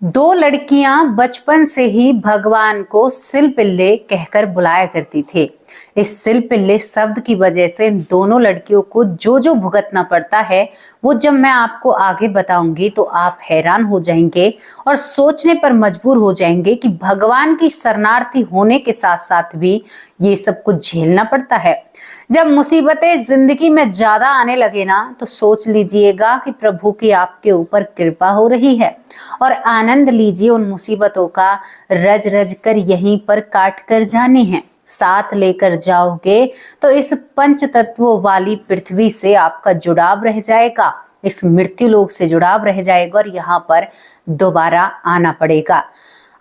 दो लड़कियां बचपन से ही भगवान को सिलपिल्ले कहकर बुलाया करती थी। इस सिलपिल्ले शब्द की वजह से इन दोनों लड़कियों को जो जो भुगतना पड़ता है वो जब मैं आपको आगे बताऊंगी तो आप हैरान हो जाएंगे और सोचने पर मजबूर हो जाएंगे कि भगवान की शरणार्थी होने के साथ साथ भी ये सब कुछ झेलना पड़ता है। जब मुसीबतें जिंदगी में ज्यादा आने लगे ना तो सोच लीजिएगा कि प्रभु की आपके ऊपर कृपा हो रही है और आनंद लीजिए उन मुसीबतों का। रज रज कर यहीं पर काट कर जाने हैं, साथ लेकर जाओगे तो इस पंच तत्वों वाली पृथ्वी से आपका जुड़ाव रह जाएगा, इस मृत्यु लोक से जुड़ाव रह जाएगा और यहाँ पर दोबारा आना पड़ेगा।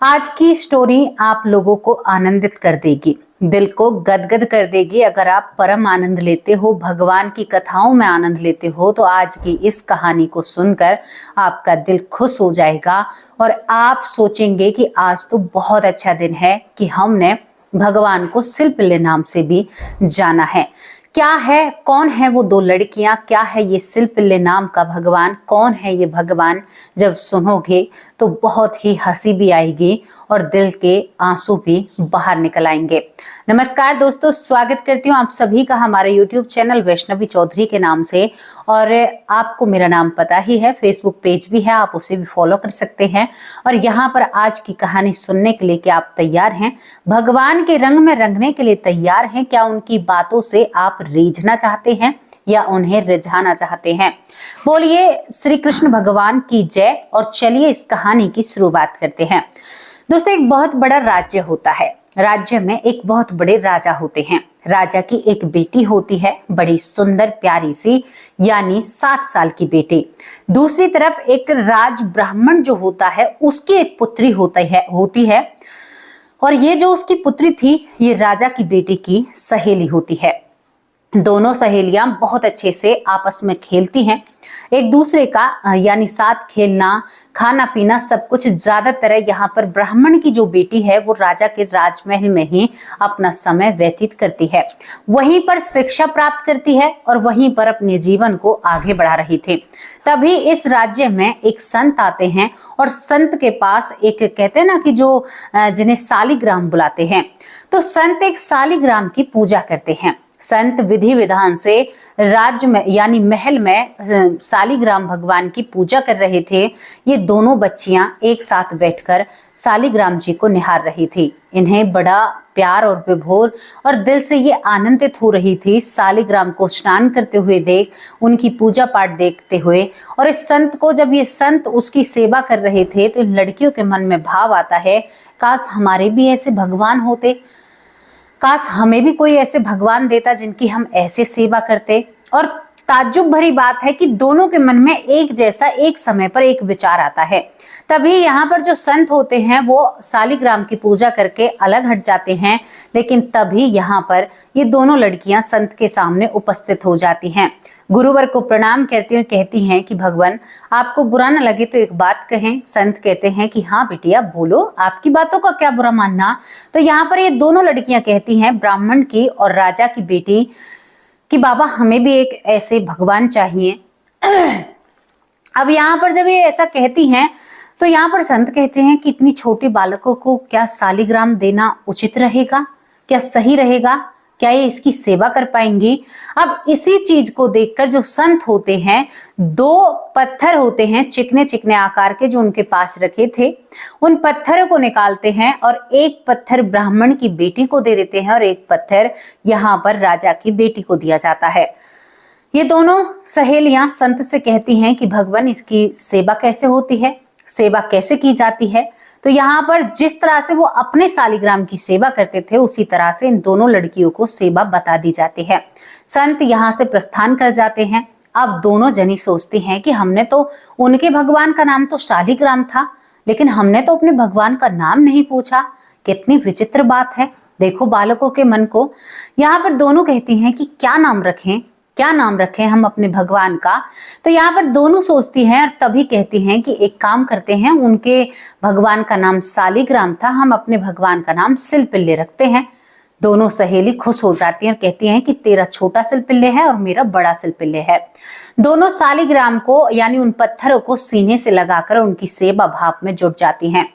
आज की स्टोरी आप लोगों को आनंदित कर देगी, दिल को गदगद कर देगी। अगर आप परम आनंद लेते हो, भगवान की कथाओं में आनंद लेते हो तो आज की इस कहानी को सुनकर आपका दिल खुश हो जाएगा और आप सोचेंगे कि आज तो बहुत अच्छा दिन है कि हमने भगवान को सिलपिल्ले नाम से भी जाना है। क्या है, कौन है वो दो लड़कियां, क्या है ये सिलपिल्ले नाम का भगवान, कौन है ये भगवान, जब सुनोगे तो बहुत ही हंसी भी आएगी और दिल के आंसू भी बाहर निकल आएंगे। नमस्कार दोस्तों, स्वागत करती हूँ आप सभी का हमारे YouTube चैनल वैष्णवी चौधरी के नाम से। और आपको मेरा नाम पता ही है, फेसबुक पेज भी है, आप उसे भी फॉलो कर सकते हैं। और यहाँ पर आज की कहानी सुनने के लिए क्या आप तैयार हैं? भगवान के रंग में रंगने के लिए तैयार हैं? क्या उनकी बातों से आप रीझना चाहते हैं या उन्हें रिझाना चाहते हैं? बोलिए श्री कृष्ण भगवान की जय। और चलिए इस कहानी की शुरुआत करते हैं। दोस्तों, एक बहुत बड़ा राज्य होता है, राज्य में एक बहुत बड़े राजा होते हैं। राजा की एक बेटी होती है, बड़ी सुंदर प्यारी सी, यानी 7 साल की बेटी। दूसरी तरफ एक राज ब्राह्मण जो होता है उसकी एक पुत्री होती है और ये जो उसकी पुत्री थी ये राजा की बेटी की सहेली होती है। दोनों सहेलियां बहुत अच्छे से आपस में खेलती हैं, एक दूसरे का यानी साथ खेलना, खाना पीना सब कुछ। ज्यादातर यहाँ पर ब्राह्मण की जो बेटी है वो राजा के राजमहल में ही अपना समय व्यतीत करती है, वहीं पर शिक्षा प्राप्त करती है और वहीं पर अपने जीवन को आगे बढ़ा रही थी। तभी इस राज्य में एक संत आते हैं और संत के पास एक, कहते हैं ना कि जो जिन्हें शालिग्राम बुलाते हैं, तो संत एक शालिग्राम की पूजा करते हैं। संत विधि विधान से राज्य में यानी महल में शालिग्राम भगवान की पूजा कर रहे थे। ये दोनों बच्चियां एक साथ बैठकर शालिग्राम जी को निहार रही थी। इन्हें बड़ा प्यार और विभोर और दिल से ये आनंदित हो रही थी शालिग्राम को स्नान करते हुए देख, उनकी पूजा पाठ देखते हुए। और इस संत को, जब ये संत उसकी सेवा कर रहे थे तो इन लड़कियों के मन में भाव आता है, काश हमारे भी ऐसे भगवान होते, काश हमें भी कोई ऐसे भगवान देता जिनकी हम ऐसे सेवा करते। और ताज्जुब भरी बात है कि दोनों के मन में एक जैसा एक समय पर एक विचार आता है। तभी यहाँ पर जो संत होते हैं वो शालिग्राम की पूजा करके अलग हट जाते हैं, लेकिन तभी यहाँ पर ये दोनों लड़कियां संत के सामने उपस्थित हो जाती हैं। गुरुवर को प्रणाम करती हैं, कहती हैं कि भगवान आपको बुरा न लगे तो एक बात कहें। संत कहते हैं कि हाँ बेटिया बोलो, आपकी बातों का क्या बुरा मानना। तो यहाँ पर ये दोनों लड़कियां कहती हैं, ब्राह्मण की और राजा की बेटी, कि बाबा हमें भी एक ऐसे भगवान चाहिए। अब यहाँ पर जब ये ऐसा कहती हैं तो यहाँ पर संत कहते हैं कि इतनी छोटे बालकों को क्या शालिग्राम देना उचित रहेगा, क्या सही रहेगा, क्या ये इसकी सेवा कर पाएंगी? अब इसी चीज को देखकर जो संत होते हैं, 2 पत्थर होते हैं चिकने चिकने आकार के जो उनके पास रखे थे, उन पत्थरों को निकालते हैं और एक पत्थर ब्राह्मण की बेटी को दे देते हैं और एक पत्थर यहाँ पर राजा की बेटी को दिया जाता है। ये दोनों सहेलियां संत से कहती हैं कि भगवान इसकी सेवा कैसे होती है, सेवा कैसे की जाती है। तो यहाँ पर जिस तरह से वो अपने शालिग्राम की सेवा करते थे उसी तरह से इन दोनों लड़कियों को सेवा बता दी जाती है। संत यहाँ से प्रस्थान कर जाते हैं। अब दोनों जनी सोचती हैं कि हमने तो, उनके भगवान का नाम तो शालिग्राम था, लेकिन हमने तो अपने भगवान का नाम नहीं पूछा। कितनी विचित्र बात है, देखो बालकों के मन को। यहाँ पर दोनों कहती हैं कि क्या नाम रखें, क्या नाम रखें हम अपने भगवान का। तो यहाँ पर दोनों सोचती हैं और तभी कहती हैं कि एक काम करते हैं, उनके भगवान का नाम शालिग्राम था, हम अपने भगवान का नाम सिलपिल्ले रखते हैं। दोनों सहेली खुश हो जाती हैं और कहती हैं कि तेरा छोटा सिलपिल्ले है और मेरा बड़ा सिलपिल्ले है। दोनों सालिग्राम को यानी उन पत्थरों को सीने से लगाकर उनकी सेवा भाव में जुट जाती हैं।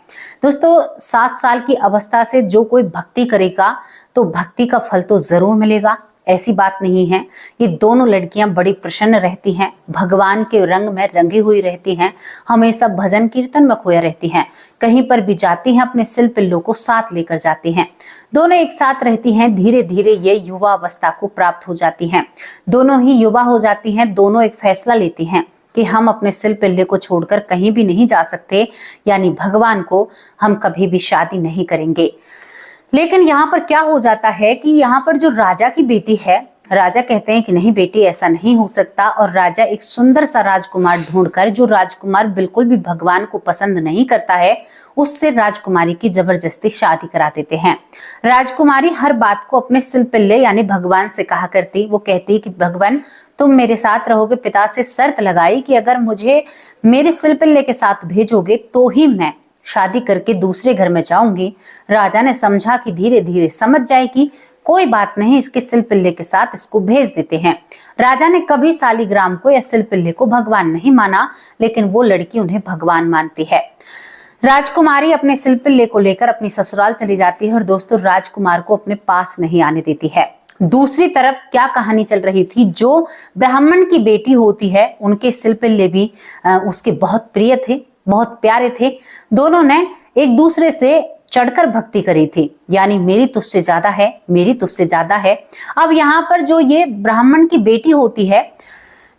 दोस्तों 7 साल की अवस्था से जो कोई भक्ति करेगा तो भक्ति का फल तो जरूर मिलेगा, ऐसी बात नहीं है। ये दोनों लड़कियां बड़ी प्रसन्न रहती हैं, भगवान के रंग में रंगी हुई रहती हैं, हमेशा भजन कीर्तन में खोया रहती हैं। कहीं पर भी जाती हैं अपने सिलपिल्लों को साथ लेकर जाती हैं। दोनों एक साथ रहती हैं। धीरे धीरे ये युवा अवस्था को प्राप्त हो जाती हैं। दोनों ही युवा हो जाती हैं। दोनों एक फैसला लेती हैं कि हम अपने सिलपिल्ले को छोड़कर कहीं भी नहीं जा सकते, यानी भगवान को हम कभी भी शादी नहीं करेंगे। लेकिन यहाँ पर क्या हो जाता है कि यहाँ पर जो राजा की बेटी है, राजा कहते हैं कि नहीं बेटी ऐसा नहीं हो सकता, और राजा एक सुंदर सा राजकुमार ढूंढकर, जो राजकुमार बिल्कुल भी भगवान को पसंद नहीं करता है, उससे राजकुमारी की जबरदस्ती शादी करा देते हैं। राजकुमारी हर बात को अपने सिलपिल्ले यानी भगवान से कहा करती। वो कहती कि भगवान तुम मेरे साथ रहोगे। पिता से शर्त लगाई कि अगर मुझे मेरे सिलपिल्ले के साथ भेजोगे तो ही मैं शादी करके दूसरे घर में जाऊंगी। राजा ने समझा कि धीरे धीरे समझ जाएगी, कोई बात नहीं, इसके सिलपिल्ले के साथ इसको भेज देते हैं। राजा ने कभी सालिग्राम को या सिलपिल्ले को भगवान नहीं माना, लेकिन वो लड़की उन्हें भगवान मानती है। राजकुमारी अपने सिलपिल्ले को लेकर अपनी ससुराल चली जाती है और दोस्तों राजकुमार को अपने पास नहीं आने देती है। दूसरी तरफ क्या कहानी चल रही थी, जो ब्राह्मण की बेटी होती है उनके सिलपिल्ले भी उसके बहुत प्रिय थे, बहुत प्यारे थे। दोनों ने एक दूसरे से चढ़कर भक्ति करी थी, यानी मेरी तुझसे ज्यादा है, मेरी तुझसे ज्यादा है। अब यहाँ पर जो ये ब्राह्मण की बेटी होती है,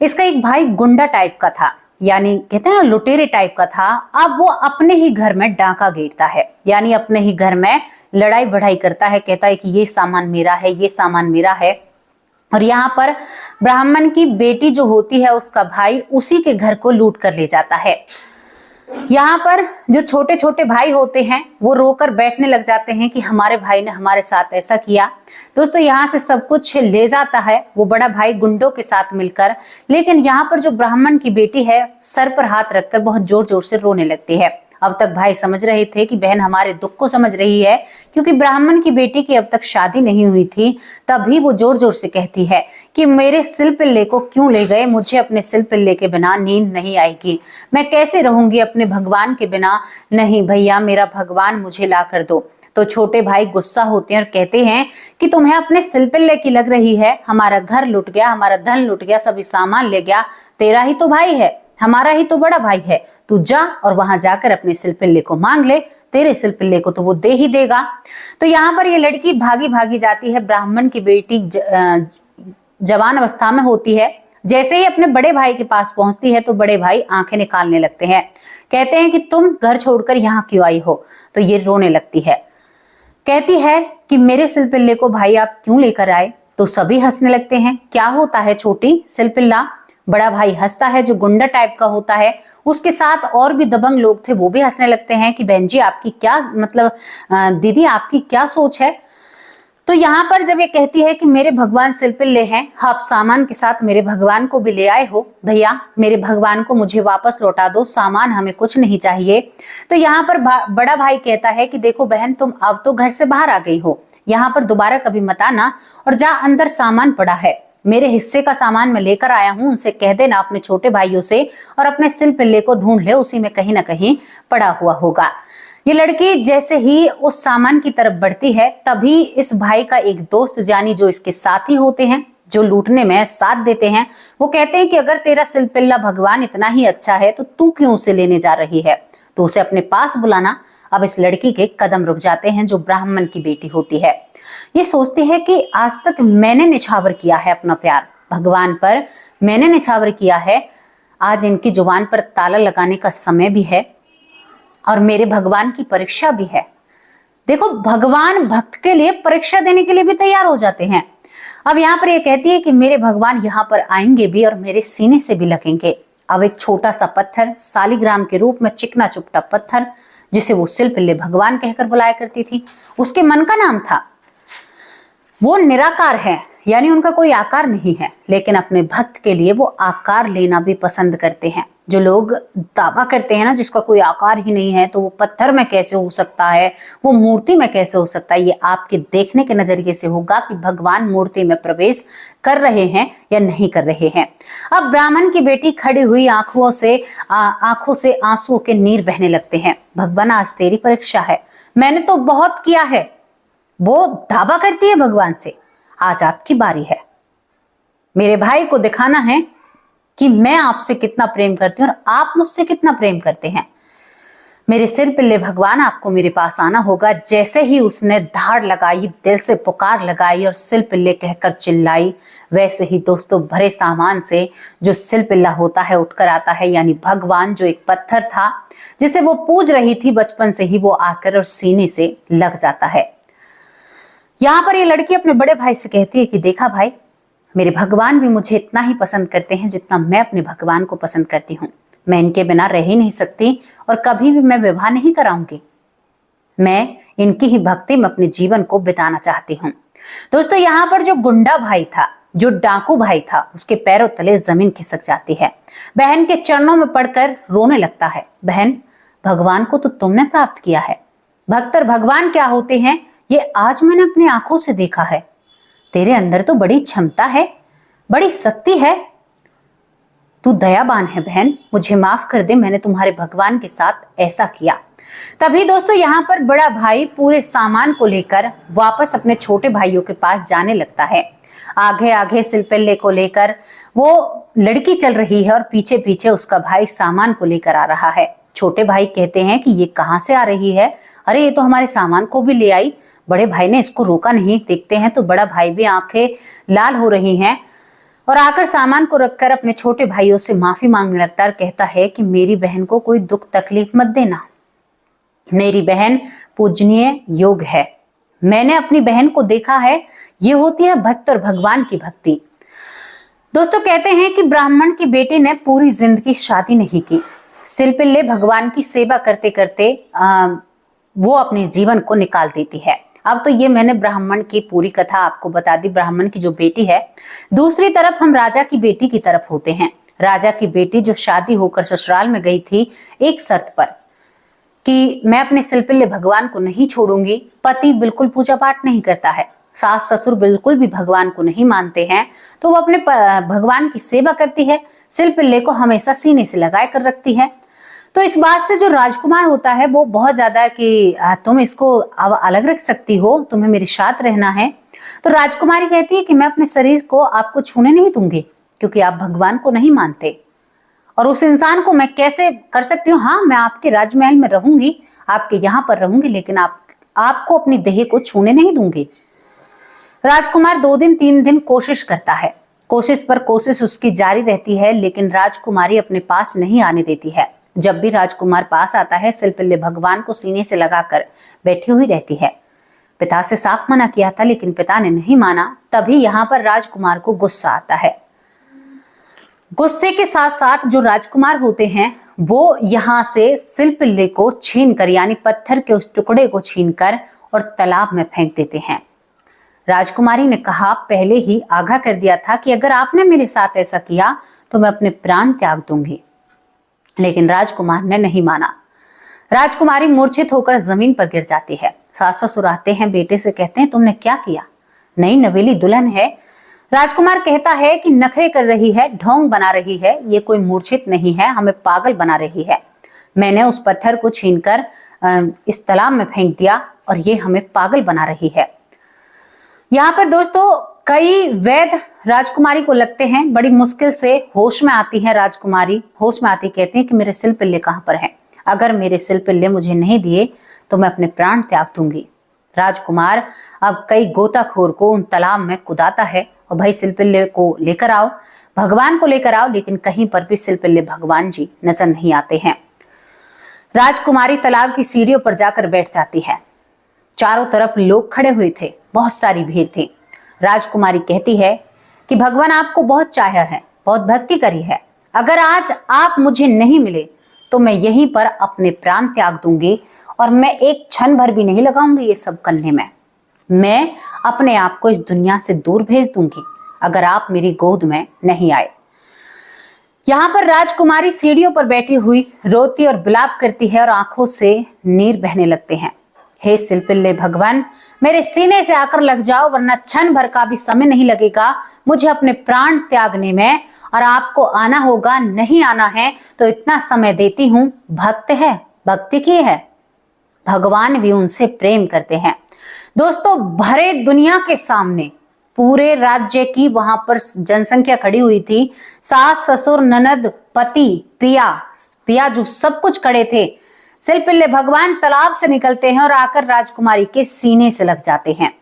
इसका एक भाई गुंडा टाइप का था, यानी कहते हैं ना लुटेरे टाइप का था। अब वो अपने ही घर में डांका गेरता है, यानी अपने ही घर में लड़ाई बढ़ाई करता है, कहता है कि ये सामान मेरा है, ये सामान मेरा है। और यहाँ पर ब्राह्मण की बेटी जो होती है, उसका भाई उसी के घर को लूट कर ले जाता है। यहाँ पर जो छोटे छोटे भाई होते हैं वो रोकर बैठने लग जाते हैं कि हमारे भाई ने हमारे साथ ऐसा किया। दोस्तों यहाँ से सब कुछ ले जाता है वो बड़ा भाई गुंडों के साथ मिलकर, लेकिन यहाँ पर जो ब्राह्मण की बेटी है सर पर हाथ रखकर बहुत जोर जोर से रोने लगती है। अब तक भाई समझ रहे थे कि बहन हमारे दुख को समझ रही है, क्योंकि ब्राह्मण की बेटी की अब तक शादी नहीं हुई थी। तभी वो जोर जोर से कहती है कि मेरे सिलपिल्ले को क्यों ले गए, मुझे अपने सिलपिल्ले के बिना नींद नहीं आएगी, मैं कैसे रहूंगी अपने भगवान के बिना। नहीं भैया, मेरा भगवान मुझे ला कर दो। तो छोटे भाई गुस्सा होते हैं और कहते हैं कि तुम्हें अपने सिलपिल्ले की लग रही है, हमारा घर लुट गया, हमारा धन लुट गया, सभी सामान ले गया, तेरा ही तो भाई है, हमारा ही तो बड़ा भाई है, तू जा और वहां जाकर अपने सिलपिल्ले को मांग ले, तेरे सिलपिल्ले को तो वो दे ही देगा। तो यहाँ पर ये लड़की भागी भागी जाती है। ब्राह्मण की बेटी जवान अवस्था में होती है। जैसे ही अपने बड़े भाई के पास पहुंचती है तो बड़े भाई आंखें निकालने लगते हैं, कहते हैं कि तुम घर छोड़कर यहाँ क्यों आई हो। तो ये रोने लगती है, कहती है कि मेरे सिलपिल्ले को भाई आप क्यों लेकर आए। तो सभी हंसने लगते हैं। क्या होता है छोटी, सिलपिल्ला। बड़ा भाई हंसता है जो गुंडा टाइप का होता है। उसके साथ और भी दबंग लोग थे, वो भी हंसने लगते हैं कि बहन जी आपकी क्या मतलब, दीदी आपकी क्या सोच है। तो यहाँ पर जब ये कहती है कि मेरे भगवान सिलपिल्ले हैं, आप सामान के साथ मेरे भगवान को भी ले आए हो, भैया मेरे भगवान को मुझे वापस लौटा दो, सामान हमें कुछ नहीं चाहिए। तो यहाँ पर बड़ा भाई कहता है कि देखो बहन, तुम अब तो घर से बाहर आ गई हो, यहाँ पर दोबारा कभी मत आना, और जा अंदर सामान पड़ा है, मेरे हिस्से का सामान मैं लेकर आया हूं, उनसे कह देना अपने छोटे भाइयों से, और अपने सिलपिल्ले को ढूंढ ले, उसी में कहीं ना कहीं पड़ा हुआ होगा। ये लड़की जैसे ही उस सामान की तरफ बढ़ती है, तभी इस भाई का एक दोस्त, यानी जो इसके साथी होते हैं, जो लूटने में साथ देते हैं, वो कहते हैं कि अगर तेरा सिलपिल्ला भगवान इतना ही अच्छा है तो तू क्यों उसे लेने जा रही है, तो उसे अपने पास बुलाना। अब इस लड़की के कदम रुक जाते हैं, जो ब्राह्मण की बेटी होती है। ये सोचती है कि आज तक मैंने निछावर किया है अपना प्यार भगवान पर, मैंने निछावर किया है, आज इनकी जुबान पर ताला लगाने का समय भी है और मेरे भगवान की परीक्षा भी है। देखो, भगवान भक्त के लिए परीक्षा देने के लिए भी तैयार हो जाते हैं। अब यहाँ पर ये कहती है कि मेरे भगवान यहाँ पर आएंगे भी और मेरे सीने से भी लगेंगे। अब एक छोटा सा पत्थर, सालिग्राम के रूप में चिकना चुपटा पत्थर, जिसे वो सिलपिल्ले भगवान कहकर बुलाया करती थी, उसके मन का नाम था। वो निराकार है, यानी उनका कोई आकार नहीं है, लेकिन अपने भक्त के लिए वो आकार लेना भी पसंद करते हैं। जो लोग दावा करते हैं ना, जिसका कोई आकार ही नहीं है, तो वो पत्थर में कैसे हो सकता है, वो मूर्ति में कैसे हो सकता है, ये आपके देखने के नजरिए से होगा कि भगवान मूर्ति में प्रवेश कर रहे हैं या नहीं कर रहे हैं। अब ब्राह्मण की बेटी खड़ी हुई आंखों से आंसुओं के नीर बहने लगते हैं। भगवान आज तेरी परीक्षा है, मैंने तो बहुत किया है। वो दावा करती है भगवान से, आज आपकी बारी है। मेरे भाई को दिखाना है कि मैं आपसे कितना प्रेम करती हूं और आप मुझसे कितना प्रेम करते हैं। मेरे सिर पिल्ले भगवान, आपको मेरे पास आना होगा। जैसे ही उसने धाड़ लगाई, दिल से पुकार लगाई और सिल पिल्ले कहकर चिल्लाई, वैसे ही दोस्तों भरे सामान से जो सिल पिल्ला होता है उठकर आता है, यानी भगवान जो एक पत्थर था जिसे वो पूज रही थी बचपन से ही, वो आकर और सीने से लग जाता है। यहां पर ये लड़की अपने बड़े भाई से कहती है कि देखा भाई, मेरे भगवान भी मुझे इतना ही पसंद करते हैं जितना मैं अपने भगवान को पसंद करती हूँ। मैं इनके बिना रह ही नहीं सकती और कभी भी मैं विवाह नहीं कराऊंगी। मैं इनकी ही भक्ति में अपने जीवन को बिताना चाहती हूँ। दोस्तों यहाँ पर जो गुंडा भाई था, जो डाकू भाई था, उसके पैरों तले जमीन खिसक जाती है। बहन के चरणों में पड़कर रोने लगता है। बहन, भगवान को तो तुमने प्राप्त किया है। भक्त और भगवान क्या होते हैं ये आज मैंने अपनी आंखों से देखा है। तेरे अंदर तो बड़ी क्षमता है, बड़ी शक्ति है। तू दयावान है बहन, मुझे माफ कर दे, मैंने तुम्हारे भगवान के साथ ऐसा किया। तभी दोस्तों यहाँ पर बड़ा भाई पूरे सामान को लेकर वापस अपने छोटे भाइयों के पास जाने लगता है। आगे आगे सिलपिल्ले को लेकर वो लड़की चल रही है और पीछे पीछे उसका भाई सामान को लेकर आ रहा है। छोटे भाई कहते हैं कि ये कहाँ से आ रही है, अरे ये तो हमारे सामान को भी ले आई। बड़े भाई ने इसको रोका नहीं। देखते हैं तो बड़ा भाई भी आंखें लाल हो रही हैं और आकर सामान को रखकर अपने छोटे भाइयों से माफी मांगने लगता है और कहता है कि मेरी बहन को कोई दुख तकलीफ मत देना। मेरी बहन पूजनीय योग है, मैंने अपनी बहन को देखा है, ये होती है भक्त और भगवान की भक्ति। दोस्तों कहते हैं कि ब्राह्मण की बेटी ने पूरी जिंदगी शादी नहीं की। सिलपिल्ले भगवान की सेवा करते करते वो अपने जीवन को निकाल देती है। अब तो ये मैंने ब्राह्मण की पूरी कथा आपको बता दी, ब्राह्मण की जो बेटी है। दूसरी तरफ हम राजा की बेटी की तरफ होते हैं। राजा की बेटी जो शादी होकर ससुराल में गई थी एक शर्त पर कि मैं अपने सिलपिल्ले भगवान को नहीं छोड़ूंगी। पति बिल्कुल पूजा पाठ नहीं करता है, सास ससुर बिल्कुल भी भगवान को नहीं मानते हैं, तो वो अपने भगवान की सेवा करती है। सिलपिल्ले को हमेशा सीने से लगाए कर रखती है। तो इस बात से जो राजकुमार होता है वो बहुत ज्यादा कि तुम इसको अब अलग रख सकती हो, तुम्हें मेरे साथ रहना है। तो राजकुमारी कहती है कि मैं अपने शरीर को आपको छूने नहीं दूंगी क्योंकि आप भगवान को नहीं मानते, और उस इंसान को मैं कैसे कर सकती हूँ। हाँ, मैं आपके राजमहल में रहूंगी, आपके यहाँ पर रहूंगी, लेकिन आपको अपनी देह को छूने नहीं दूंगी। राजकुमार 2 दिन 3 दिन कोशिश करता है, कोशिश पर कोशिश उसकी जारी रहती है, लेकिन राजकुमारी अपने पास नहीं आने देती है। जब भी राजकुमार पास आता है, सिलपिल्ले भगवान को सीने से लगाकर बैठी हुई रहती है। पिता से साफ मना किया था लेकिन पिता ने नहीं माना। तभी यहाँ पर राजकुमार को गुस्सा आता है। गुस्से के साथ साथ जो राजकुमार होते हैं वो यहाँ से सिलपिल्ले को छीनकर, यानी पत्थर के उस टुकड़े को छीनकर और तालाब में फेंक देते हैं। राजकुमारी ने कहा, पहले ही आगाह कर दिया था कि अगर आपने मेरे साथ ऐसा किया तो मैं अपने प्राण त्याग दूंगी, लेकिन राजकुमार ने नहीं माना। राजकुमारी मूर्छित होकर जमीन पर गिर जाती है। सास ससुर आते हैं, बेटे से कहते हैं तुमने क्या किया? नई नवेली दुल्हन है। राजकुमार कहता है कि नखरे कर रही है, ढोंग बना रही है, ये कोई मूर्छित नहीं है, हमें पागल बना रही है। मैंने उस पत्थर को छीनकर इस तालाब में फेंक दिया और ये हमें पागल बना रही है। यहाँ पर दोस्तों कई वैद्य राजकुमारी को लगते हैं। बड़ी मुश्किल से होश में आती है राजकुमारी। होश में आती कहती है कि मेरे सिलपिल्ले कहाँ पर हैं? अगर मेरे सिलपिल्ले मुझे नहीं दिए तो मैं अपने प्राण त्याग दूंगी। राजकुमार अब कई गोताखोर को उन तालाब में कुदाता है और भाई सिलपिल्ले को लेकर आओ, भगवान को लेकर आओ, लेकिन कहीं पर भी सिलपिल्ले भगवान जी नजर नहीं आते हैं। राजकुमारी तालाब की सीढ़ियों पर जाकर बैठ जाती है। चारों तरफ लोग खड़े हुए थे, बहुत सारी भीड़ थी। राजकुमारी कहती है कि भगवान आपको बहुत चाहा है, बहुत भक्ति करी है। अगर आज आप मुझे नहीं मिले तो मैं यहीं पर अपने प्राण त्याग दूंगी और मैं एक क्षण भर भी नहीं लगाऊंगी ये सब करने में। मैं अपने आप को इस दुनिया से दूर भेज दूंगी अगर आप मेरी गोद में नहीं आए। यहाँ पर राजकुमारी सीढ़ियों पर बैठी हुई रोती और विलाप करती है और आंखों से नीर बहने लगते हैं। हे सिलपिल्ले भगवान, मेरे सीने से आकर लग जाओ, वरना क्षण भर का भी समय नहीं लगेगा मुझे अपने प्राण त्यागने में, और आपको आना होगा, नहीं आना है तो इतना समय देती हूं। भक्त है, भक्ति की है, भगवान भी उनसे प्रेम करते हैं। दोस्तों, भरे दुनिया के सामने पूरे राज्य की वहां पर जनसंख्या खड़ी हुई थी। सास, ससुर, ननद, पति, पिया, पियाजू सब कुछ खड़े थे। सिलपिल्ले भगवान तालाब से निकलते हैं और आकर राजकुमारी के सीने से लग जाते हैं।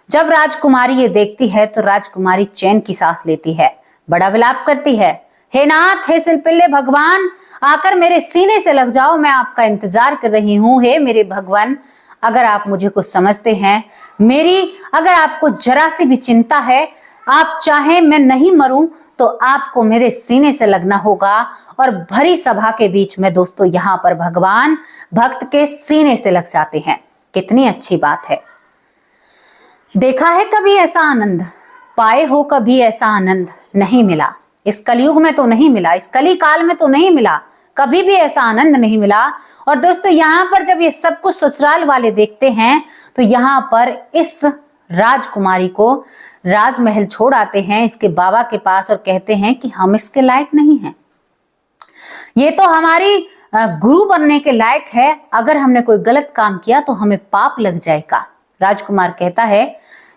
जब राजकुमारी ये देखती है तो राजकुमारी चैन की सांस लेती है, बड़ा विलाप करती है। हे नाथ, हे सिलपिल्ले भगवान, आकर मेरे सीने से लग जाओ, मैं आपका इंतजार कर रही हूं। हे मेरे भगवान, अगर आप मुझे कुछ समझते हैं, मेरी अगर आपको जरा सी भी चिंता है, आप चाहें मैं नहीं मरूं, तो आपको मेरे सीने से लगना होगा। और भरी सभा के बीच में दोस्तों यहाँ पर भगवान भक्त के सीने से लग जाते हैं। कितनी अच्छी बात है। देखा है कभी ऐसा आनंद? पाए हो कभी ऐसा आनंद? नहीं मिला, इस कलयुग में तो नहीं मिला, इस कली काल में तो नहीं मिला, कभी भी ऐसा आनंद नहीं मिला। और दोस्तों यहाँ पर जब ये सब कुछ ससुराल वाले देखते हैं तो यहाँ पर इस राजकुमारी को राजमहल छोड़ आते हैं इसके बाबा के पास और कहते हैं कि हम इसके लायक नहीं हैं, ये तो हमारी गुरु बनने के लायक है, अगर हमने कोई गलत काम किया तो हमें पाप लग जाएगा। राजकुमार कहता है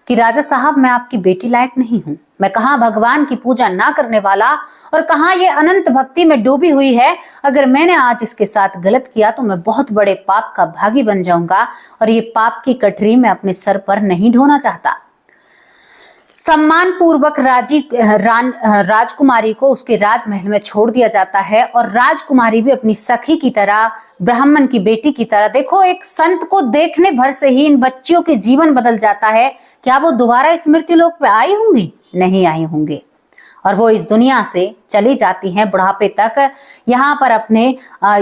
कि राजा साहब, मैं आपकी बेटी लायक नहीं हूं, मैं कहां भगवान की पूजा ना करने वाला और कहां ये अनंत भक्ति में डूबी हुई है। अगर मैंने आज इसके साथ गलत किया तो मैं बहुत बड़े पाप का भागी बन जाऊंगा और ये पाप की कटरी मैं अपने सर पर नहीं ढोना चाहता। सम्मान पूर्वक राजकुमारी को उसके राजमहल में छोड़ दिया जाता है और राजकुमारी भी अपनी सखी की तरह, ब्राह्मण की बेटी की तरह, देखो एक संत को देखने भर से ही इन बच्चियों के जीवन बदल जाता है। क्या वो दोबारा स्मृति लोक पे आई होंगी? नहीं आई होंगी, और वो इस दुनिया से चली जाती हैं बुढ़ापे तक। यहाँ पर अपने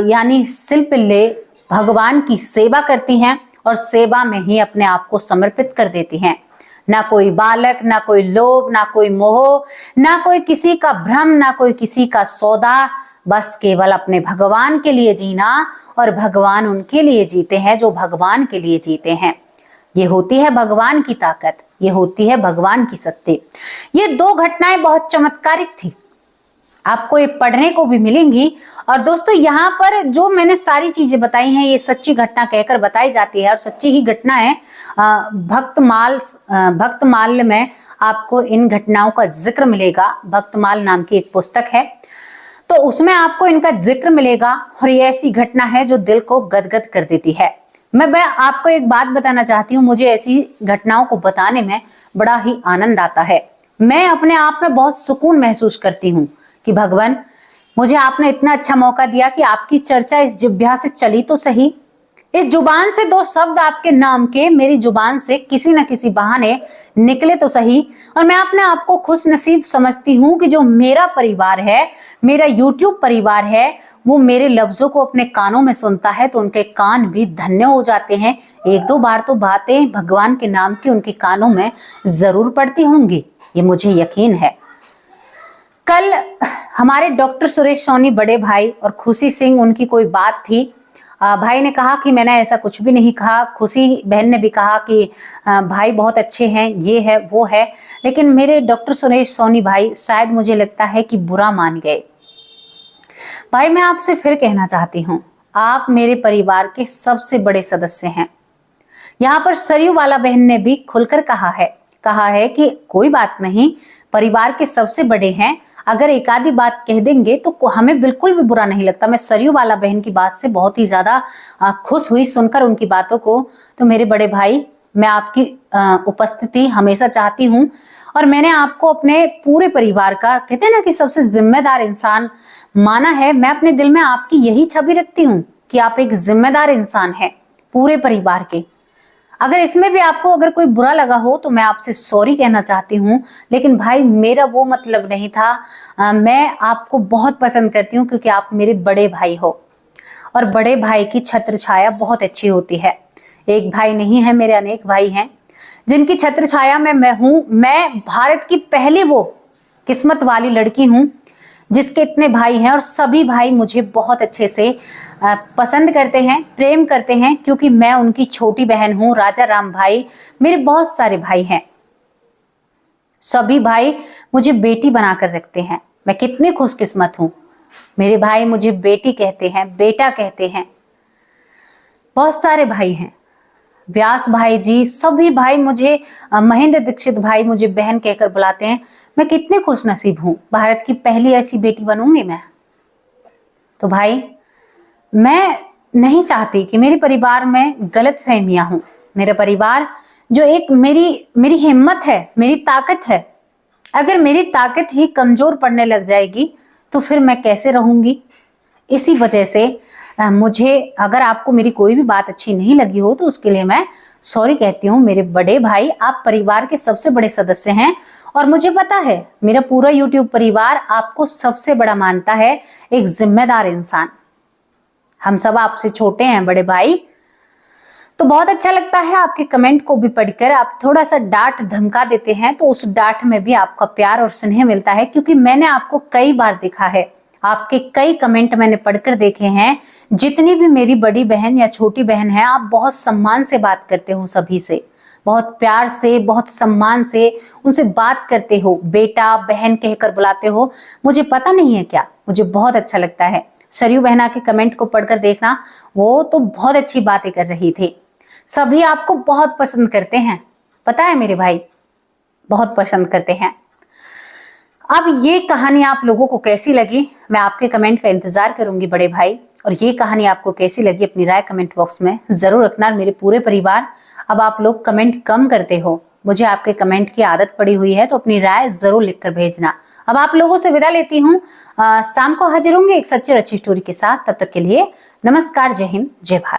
यानी सिलपिल्ले भगवान की सेवा करती हैं और सेवा में ही अपने आप को समर्पित कर देती हैं। ना कोई बालक, ना कोई लोभ, ना कोई मोह, ना कोई किसी का भ्रम, ना कोई किसी का सौदा, बस केवल अपने भगवान के लिए जीना, और भगवान उनके लिए जीते हैं जो भगवान के लिए जीते हैं। ये होती है भगवान की ताकत, ये होती है भगवान की शक्ति। ये दो घटनाएं बहुत चमत्कारिक थी, आपको ये पढ़ने को भी मिलेंगी। और दोस्तों यहाँ पर जो मैंने सारी चीजें बताई हैं ये सच्ची घटना कहकर बताई जाती है और सच्ची ही घटना है। भक्तमाल में आपको इन घटनाओं का जिक्र मिलेगा। भक्तमाल नाम की एक पुस्तक है, तो उसमें आपको इनका जिक्र मिलेगा और ये ऐसी घटना है जो दिल को गदगद कर देती है। मैं आपको एक बात बताना चाहती हूँ, मुझे ऐसी घटनाओं को बताने में बड़ा ही आनंद आता है। मैं अपने आप में बहुत सुकून महसूस करती हूँ कि भगवान, मुझे आपने इतना अच्छा मौका दिया कि आपकी चर्चा इस जिह्वा से चली तो सही, इस जुबान से दो शब्द आपके नाम के मेरी जुबान से किसी न किसी बहाने निकले तो सही। और मैं अपने आप को खुश नसीब समझती हूँ कि जो मेरा परिवार है, मेरा YouTube परिवार है, वो मेरे लफ्जों को अपने कानों में सुनता है तो उनके कान भी धन्य हो जाते हैं। एक दो बार तो बातें भगवान के नाम की उनके कानों में जरूर पड़ती होंगी, ये मुझे यकीन है। कल हमारे डॉक्टर सुरेश सोनी बड़े भाई और खुशी सिंह, उनकी कोई बात थी। भाई ने कहा कि मैंने ऐसा कुछ भी नहीं कहा। खुशी बहन ने भी कहा कि भाई बहुत अच्छे हैं, ये है वो है। लेकिन मेरे डॉक्टर सुरेश सोनी भाई शायद मुझे लगता है कि बुरा मान गए। भाई मैं आपसे फिर कहना चाहती हूँ, आप मेरे परिवार के सबसे बड़े सदस्य हैं। यहाँ पर सरयू वाला बहन ने भी खुलकर कहा है कि कोई बात नहीं, परिवार के सबसे बड़े हैं, अगर एक आधी बात कह देंगे तो हमें बिल्कुल भी बुरा नहीं लगता। मैं सरयू वाला बहन की बात से बहुत ही ज्यादा खुश हुई सुनकर उनकी बातों को। तो मेरे बड़े भाई, मैं आपकी उपस्थिति हमेशा चाहती हूँ और मैंने आपको अपने पूरे परिवार का, कहते हैं ना कि सबसे जिम्मेदार इंसान माना है। मैं अपने दिल में आपकी यही छवि रखती हूँ कि आप एक जिम्मेदार इंसान हैं पूरे परिवार के। अगर इसमें भी आपको अगर कोई बुरा लगा हो तो मैं आपसे सॉरी कहना चाहती हूँ, लेकिन भाई मेरा वो मतलब नहीं था। मैं आपको बहुत पसंद करती हूँ क्योंकि आप मेरे बड़े भाई हो और बड़े भाई की छत्र छाया बहुत अच्छी होती है। एक भाई नहीं है, मेरे अनेक भाई हैं जिनकी छत्र छाया में मैं हूँ। मैं भारत की पहली वो किस्मत वाली लड़की हूँ जिसके इतने भाई हैं और सभी भाई मुझे बहुत अच्छे से पसंद करते हैं, प्रेम करते हैं, क्योंकि मैं उनकी छोटी बहन हूं। राजा राम भाई, मेरे बहुत सारे भाई हैं, सभी भाई मुझे बेटी बनाकर रखते हैं। मैं कितनी खुशकिस्मत हूं, मेरे भाई मुझे बेटी कहते हैं, बेटा कहते हैं। बहुत सारे भाई हैं, व्यास भाई जी, सभी भाई मुझे, महेंद्र दीक्षित भाई मुझे बहन कहकर बुलाते हैं। मैं कितनी खुशनसीब हूं, भारत की पहली ऐसी बेटी बनूंगी मैं। तो भाई, मैं नहीं चाहती कि मेरे परिवार में गलतफहमियां हों। मेरा परिवार जो एक मेरी हिम्मत है, मेरी ताकत है, अगर मेरी ताकत ही कमजोर पड़ने लग जाएगी तो फिर मैं कैसे रहूंगी। इसी वजह से मुझे, अगर आपको मेरी कोई भी बात अच्छी नहीं लगी हो तो उसके लिए मैं सॉरी कहती हूँ। मेरे बड़े भाई, आप परिवार के सबसे बड़े सदस्य हैं और मुझे पता है मेरा पूरा यूट्यूब परिवार आपको सबसे बड़ा मानता है, एक जिम्मेदार इंसान। हम सब आपसे छोटे हैं बड़े भाई। तो बहुत अच्छा लगता है आपके कमेंट को भी पढ़कर। आप थोड़ा सा डांट धमका देते हैं तो उस डांट में भी आपका प्यार और स्नेह मिलता है, क्योंकि मैंने आपको कई बार देखा है, आपके कई कमेंट मैंने पढ़कर देखे हैं। जितनी भी मेरी बड़ी बहन या छोटी बहन है, आप बहुत सम्मान से बात करते हो, सभी से बहुत प्यार से, बहुत सम्मान से उनसे बात करते हो, बेटा बहन कहकर बुलाते हो। मुझे पता नहीं है क्या, मुझे बहुत अच्छा लगता है। सरयू बहना के कमेंट को पढ़कर देखना, वो तो बहुत अच्छी बातें कर रही थी। सभी आपको बहुत पसंद करते हैं, पता है मेरे भाई, बहुत पसंद करते हैं। अब ये कहानी आप लोगों को कैसी लगी, मैं आपके कमेंट का इंतजार करूंगी बड़े भाई। और ये कहानी आपको कैसी लगी अपनी राय कमेंट बॉक्स में जरूर रखना। मेरे पूरे परिवार, अब आप लोग कमेंट कम करते हो, मुझे आपके कमेंट की आदत पड़ी हुई है, तो अपनी राय जरूर लिखकर भेजना। अब आप लोगों से विदा लेती हूँ, शाम को हाजिर होंगे एक सच्ची और अच्छी स्टोरी के साथ। तब तक के लिए नमस्कार, जय हिंद, जय भारत।